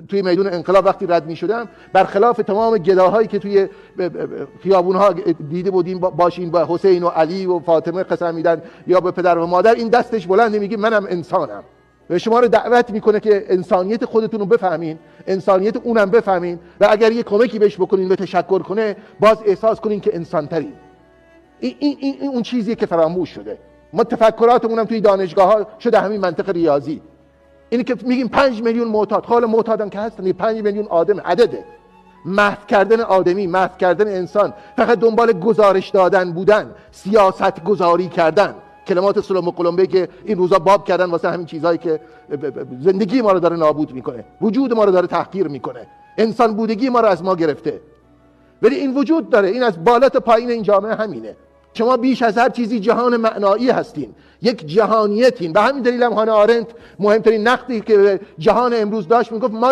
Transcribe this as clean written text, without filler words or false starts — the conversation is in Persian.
توی میدون انقلاب وقتی رد می‌شدم، برخلاف تمام گداهایی که توی خیابون‌ها دیده بودیم باشین با حسین و علی و فاطمه قسم میدن یا به پدر و مادر، این دستش بلند میگه منم انسانم. و شما رو دعوت میکنه که انسانیت خودتون رو بفهمین، انسانیت اونم بفهمین و اگر یه کمکی بهش بکنین و تشکر کنه باز احساس کنین که انسان‌ترین. این اون چیزیه که فراموش شده. ما تفکراتمون هم توی دانشگاه‌ها شده همین منطق ریاضی. اینی که میگیم 5 میلیون معتاد، حالا معتادم که هستن، 5 میلیون آدم عدده. محو کردن آدمی، محو کردن انسان، فقط دنبال گزارش دادن بودن، سیاست گذاری کردن. کلمات سلم قلمبه که این روزا باب کردن واسه همین چیزایی که زندگی ما رو داره نابود میکنه، وجود ما رو داره تحقیر میکنه، انسان بودگی ما رو از ما گرفته. ولی این وجود داره، این از بالا تا پایین این جامعه همینه. شما بیش از هر چیزی جهان معنایی هستین، یک جهانیتین. به همین دلیل هم هانا آرنت مهمترین نقدی که جهان امروز داشت میگفت ما